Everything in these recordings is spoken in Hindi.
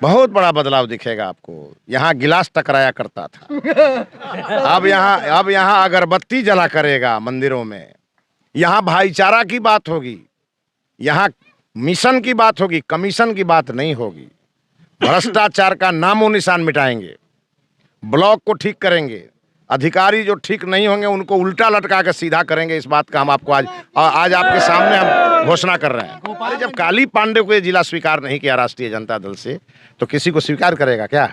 बहुत बड़ा बदलाव दिखेगा आपको। यहाँ गिलास टकराया करता था, अब यहाँ अगरबत्ती जला करेगा मंदिरों में। यहाँ भाईचारा की बात होगी, यहाँ मिशन की बात होगी, कमीशन की बात नहीं होगी। भ्रष्टाचार का नामो निशान मिटाएंगे, ब्लॉक को ठीक करेंगे, अधिकारी जो ठीक नहीं होंगे उनको उल्टा लटका कर सीधा करेंगे। इस बात का हम आपको आज आपके सामने हम घोषणा कर रहे हैं। जब काली पांडे को ये जिला स्वीकार नहीं किया राष्ट्रीय जनता दल से, तो किसी को स्वीकार करेगा क्या?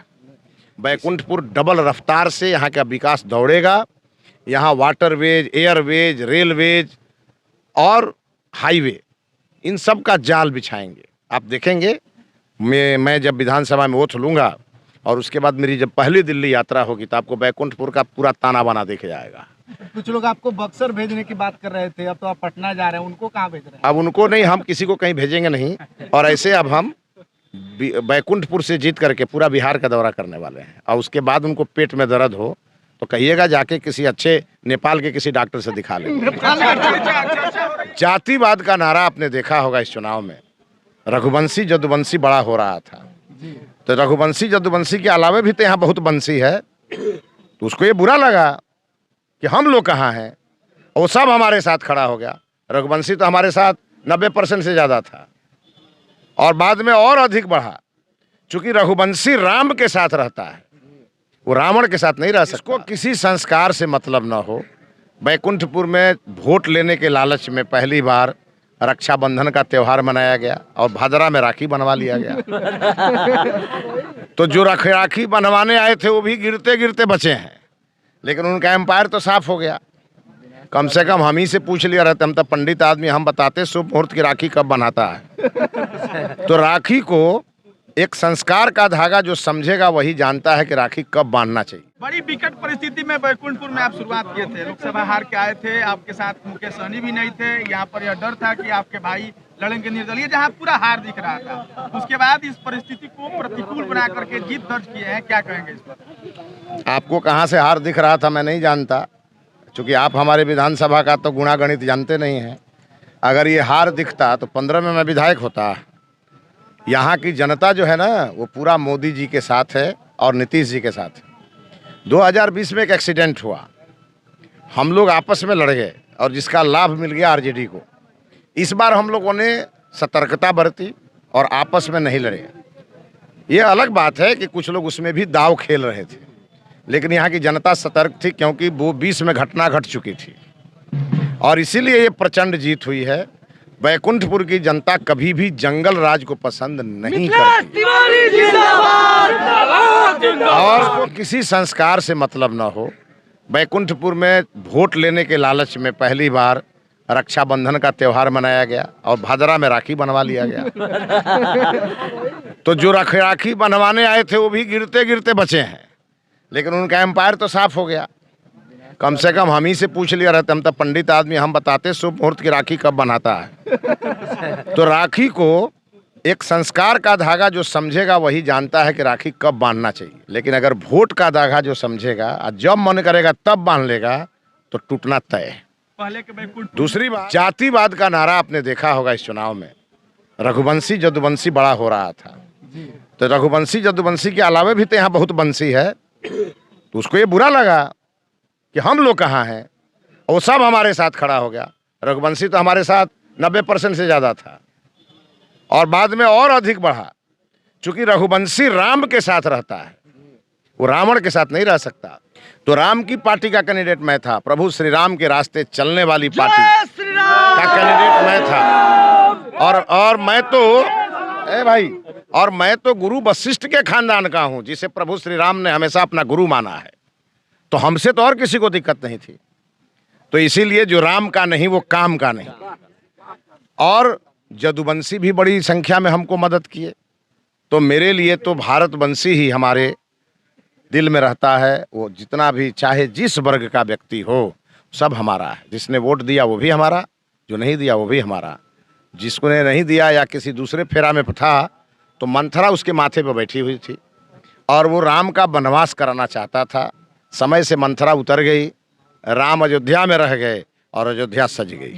बैकुंठपुर डबल रफ्तार से यहाँ का विकास दौड़ेगा। यहाँ वाटरवेज, एयरवेज, रेलवेज और हाईवे, इन सब का जाल बिछाएंगे। आप देखेंगे, मैं जब विधानसभा में ओथ लूंगा और उसके बाद मेरी जब पहली दिल्ली यात्रा होगी तो आपको बैकुंठपुर का पूरा ताना बाना देखे जाएगा। कुछ लोग आपको बक्सर भेजने की बात कर रहे थे, अब तो आप पटना जा रहे हैं, उनको कहाँ भेज रहे हैं? अब उनको नहीं, हम किसी को कहीं भेजेंगे नहीं। और ऐसे अब हम बैकुंठपुर से जीत करके पूरा बिहार का दौरा करने वाले हैं। और उसके बाद उनको पेट में दर्द हो तो कहिएगा जाके किसी अच्छे नेपाल के किसी डॉक्टर से दिखा ले। जातिवाद का नारा आपने देखा होगा इस चुनाव में। रघुवंशी जदुवंशी बड़ा हो रहा था, तो रघुवंशी जदुवंशी के अलावे भी तो यहाँ बहुत वंशी है। तो उसको ये बुरा लगा कि हम लोग कहाँ हैं, वो सब हमारे साथ खड़ा हो गया। रघुवंशी तो हमारे साथ 90% से ज़्यादा था और बाद में और अधिक बढ़ा। चूंकि रघुवंशी राम के साथ रहता है, वो रावण के साथ नहीं रह सकता। इसको किसी संस्कार से मतलब ना हो। बैकुंठपुर में वोट लेने के लालच में पहली बार रक्षाबंधन का त्यौहार मनाया गया और भादरा में राखी बनवा लिया गया। तो जो राखी बनवाने आए थे वो भी गिरते गिरते बचे हैं, लेकिन उनका एम्पायर तो साफ हो गया। कम से कम हम ही से पूछ लिया रहते, हम तो पंडित आदमी, हम बताते शुभ मुहूर्त की राखी कब बनाता है। तो राखी को एक संस्कार का धागा जो समझेगा वही जानता है कि राखी कब बांधना चाहिए। बड़ी विकट परिस्थिति में बैकुंठपुर में आप शुरुआत किए थे, लोकसभा हार के आए थे, आपके साथ मुकेश सहनी भी नहीं थे। यहाँ पर यह डर था कि आपके भाई लड़ेंगे निर्दलीय, जहाँ पूरा हार दिख रहा था। उसके बाद इस परिस्थिति को प्रतिकूल बना करके जीत दर्ज किए हैं, क्या कहेंगे इस पर? आपको कहाँ से हार दिख रहा था मैं नहीं जानता, क्योंकि आप हमारे विधानसभा का तो गुणागणित जानते नहीं हैं। अगर ये हार दिखता तो 15 में मैं विधायक होता। यहाँ की जनता जो है ना, वो पूरा मोदी जी के साथ है और नीतीश जी के साथ है। 2020 में एक एक्सीडेंट हुआ, हम लोग आपस में लड़ गए और जिसका लाभ मिल गया आरजेडी को। इस बार हम लोगों ने सतर्कता बरती और आपस में नहीं लड़े। ये अलग बात है कि कुछ लोग उसमें भी दाव खेल रहे थे, लेकिन यहाँ की जनता सतर्क थी, क्योंकि वो 20 में घटना घट चुकी थी और इसीलिए ये प्रचंड जीत हुई है। बैकुंठपुर की जनता कभी भी जंगल राज को पसंद नहीं करती और किसी संस्कार से मतलब ना हो। बैकुंठपुर में वोट लेने के लालच में पहली बार रक्षाबंधन का त्यौहार मनाया गया और भादरा में राखी बनवा लिया गया। तो जो राखी बनवाने आए थे वो भी गिरते गिरते बचे हैं, लेकिन उनका एम्पायर तो साफ हो गया। कम से कम हम ही से पूछ लिया रहते, हम तो पंडित आदमी, हम बताते शुभ मुहूर्त की राखी कब बनाता है। तो राखी को एक संस्कार का धागा जो समझेगा वही जानता है कि राखी कब बांधना चाहिए। लेकिन अगर वोट का धागा जो समझेगा और जब मन करेगा तब बांध लेगा तो टूटना तय है। पहले के दूसरी बात, जातिवाद का नारा आपने देखा होगा इस चुनाव में। रघुवंशी जदुवंशी बड़ा हो रहा था, तो रघुवंशी जदुवंशी के अलावे भी तो यहाँ बहुत वंशी है। तो उसको ये बुरा लगा कि हम लोग कहाँ हैं, वो सब हमारे साथ खड़ा हो गया। रघुवंशी तो हमारे साथ 90% से ज़्यादा था और बाद में और अधिक बढ़ा। चूंकि रघुवंशी राम के साथ रहता है, वो रावण के साथ नहीं रह सकता। तो राम की पार्टी का कैंडिडेट मैं था, प्रभु श्री राम के रास्ते चलने वाली पार्टी का कैंडिडेट मैं था। और मैं तो गुरु वशिष्ठ के खानदान का हूँ, जिसे प्रभु श्री राम ने हमेशा अपना गुरु माना है। तो हमसे तो और किसी को दिक्कत नहीं थी। तो इसीलिए जो राम का नहीं वो काम का नहीं। और जदुवंशी भी बड़ी संख्या में हमको मदद किए। तो मेरे लिए तो भारतवंशी ही हमारे दिल में रहता है। वो जितना भी, चाहे जिस वर्ग का व्यक्ति हो, सब हमारा है। जिसने वोट दिया वो भी हमारा, जो नहीं दिया वो भी हमारा। जिसको ने नहीं दिया या किसी दूसरे फेरा में था, तो मंथरा उसके माथे पर बैठी हुई थी और वो राम का वनवास कराना चाहता था। समय से मंथरा उतर गई, राम अयोध्या में रह गए और अयोध्या सज गई।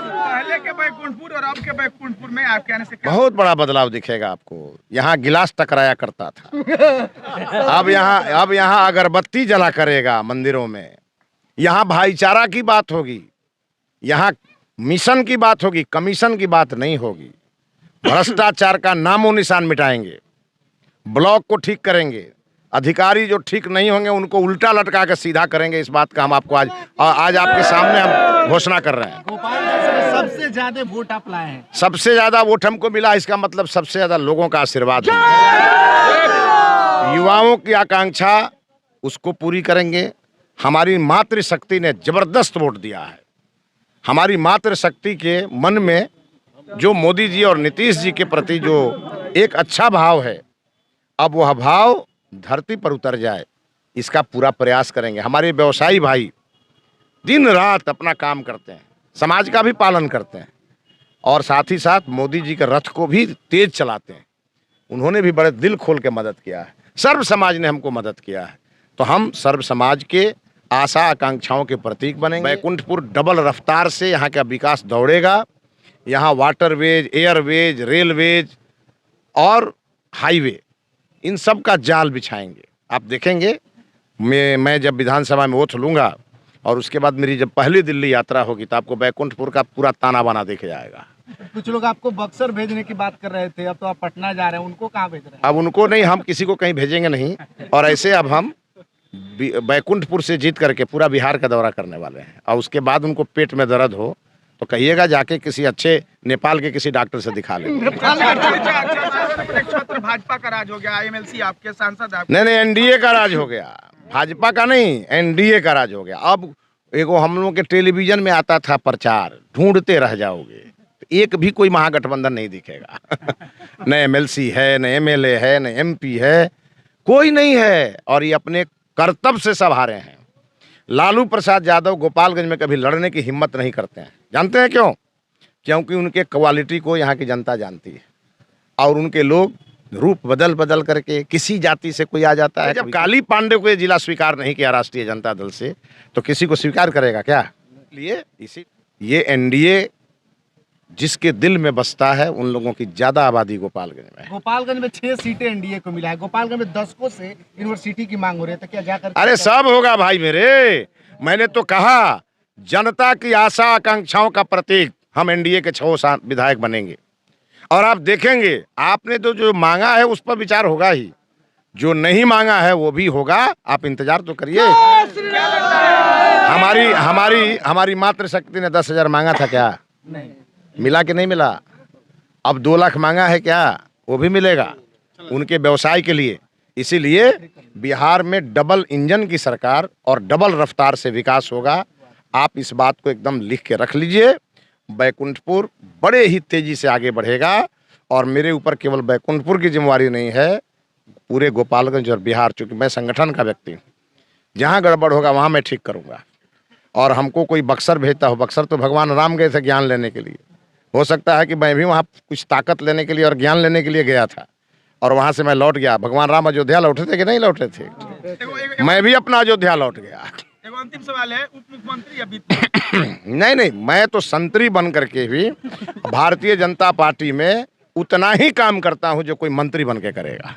पहले के बैकुंठपुर और अब अब के बैकुंठपुर में आपके आने से क्या बहुत बड़ा बदलाव दिखेगा आपको। यहाँ गिलास टकराया करता था, अब यहाँ अगरबत्ती जला करेगा मंदिरों में। यहाँ भाईचारा की बात होगी, यहाँ मिशन की बात होगी, कमीशन की बात नहीं होगी। भ्रष्टाचार का नामो निशान मिटाएंगे, ब्लॉक को ठीक करेंगे, अधिकारी जो ठीक नहीं होंगे उनको उल्टा लटका कर सीधा करेंगे। इस बात का हम आपको आज आपके सामने हम घोषणा कर रहे हैं। गोपालगंज में सबसे ज्यादा वोट आप लाए हैं। सबसे ज्यादा वोट हमको मिला, इसका मतलब सबसे ज्यादा लोगों का आशीर्वाद है। युवाओं की आकांक्षा उसको पूरी करेंगे। हमारी मातृशक्ति ने जबरदस्त वोट दिया है। हमारी मातृशक्ति के मन में जो मोदी जी और नीतीश जी के प्रति जो एक अच्छा भाव है, अब वह भाव धरती पर उतर जाए, इसका पूरा प्रयास करेंगे। हमारे व्यवसायी भाई दिन रात अपना काम करते हैं, समाज का भी पालन करते हैं और साथ ही साथ मोदी जी के रथ को भी तेज चलाते हैं। उन्होंने भी बड़े दिल खोल के मदद किया है। सर्व समाज ने हमको मदद किया है, तो हम सर्व समाज के आशा आकांक्षाओं के प्रतीक बनेंगे। बैकुंठपुर डबल रफ्तार से यहाँ का विकास दौड़ेगा। यहाँ वाटरवेज, एयरवेज, रेलवेज और हाईवे, इन सब का जाल बिछाएंगे। आप देखेंगे, मैं जब विधानसभा में ओथ लूँगा और उसके बाद मेरी जब पहली दिल्ली यात्रा होगी तो आपको बैकुंठपुर का पूरा ताना बाना देखे जाएगा। कुछ लोग आपको बक्सर भेजने की बात कर रहे थे, अब तो आप पटना जा रहे हैं, उनको कहाँ भेज रहे हैं? अब उनको नहीं, हम किसी को कहीं भेजेंगे नहीं। और ऐसे अब हम बैकुंठपुर से जीत करके पूरा बिहार का दौरा करने वाले हैं। और उसके बाद उनको पेट में दर्द हो तो कहिएगा, जाके किसी अच्छे नेपाल के किसी डॉक्टर से दिखा लेंगे। क्षेत्र भाजपा का राज हो गया, एमएलसी आपके सांसद आप नहीं, एनडीए का राज हो गया, भाजपा का नहीं, एनडीए का राज हो गया। अब एगो हम लोगों के टेलीविजन में आता था प्रचार, ढूंढते रह जाओगे, एक भी कोई महागठबंधन नहीं दिखेगा। न एमएलसी है, न एमएलए है, न एमपी है, कोई नहीं है। और ये अपने कर्तव्य से सब हारे हैं। लालू प्रसाद यादव गोपालगंज में कभी लड़ने की हिम्मत नहीं करते हैं। जानते हैं क्यों? क्योंकि उनके क्वालिटी को यहाँ की जनता जानती है और उनके लोग रूप बदल करके किसी जाति से कोई आ जाता है। जब काली पांडे को ये जिला स्वीकार नहीं किया राष्ट्रीय जनता दल से, तो किसी को स्वीकार करेगा क्या? इसलिए ये एनडीए जिसके दिल में बसता है, उन लोगों की ज्यादा आबादी गोपालगंज में है। गोपालगंज में 6 सीटें एनडीए को मिला है। गोपालगंज में दशकों से यूनिवर्सिटी की मांग हो रही है, तो क्या जाकर? अरे सब होगा भाई मेरे, मैंने तो कहा जनता की आशा आकांक्षाओं का प्रतीक हम एनडीए के 6 विधायक बनेंगे। और आप देखेंगे, आपने तो जो मांगा है उस पर विचार होगा ही, जो नहीं मांगा है वो भी होगा। आप इंतजार तो करिए। हमारी मातृशक्ति ने 10,000 मांगा था, क्या नहीं मिला कि नहीं मिला? अब 2 लाख मांगा है, क्या वो भी मिलेगा उनके व्यवसाय के लिए। इसीलिए बिहार में डबल इंजन की सरकार और डबल रफ्तार से विकास होगा। आप इस बात को एकदम लिख के रख लीजिए। बैकुंठपुर बड़े ही तेजी से आगे बढ़ेगा और मेरे ऊपर केवल बैकुंठपुर की जिम्मेवारी नहीं है, पूरे गोपालगंज और बिहार, चूंकि मैं संगठन का व्यक्ति हूँ। जहाँ गड़बड़ होगा वहाँ मैं ठीक करूँगा। और हमको कोई बक्सर भेजता हो, बक्सर तो भगवान राम गए थे ज्ञान लेने के लिए, हो सकता है कि मैं भी वहाँ कुछ ताकत लेने के लिए और ज्ञान लेने के लिए गया था और वहाँ से मैं लौट गया। भगवान राम अयोध्या लौटे थे कि नहीं लौटे थे? मैं भी अपना अयोध्या लौट गया। अंतिम सवाल है, उप मुख्यमंत्री या वित्त? नहीं, मैं तो संतरी बन करके भी भारतीय जनता पार्टी में उतना ही काम करता हूं जो कोई मंत्री बन के करेगा।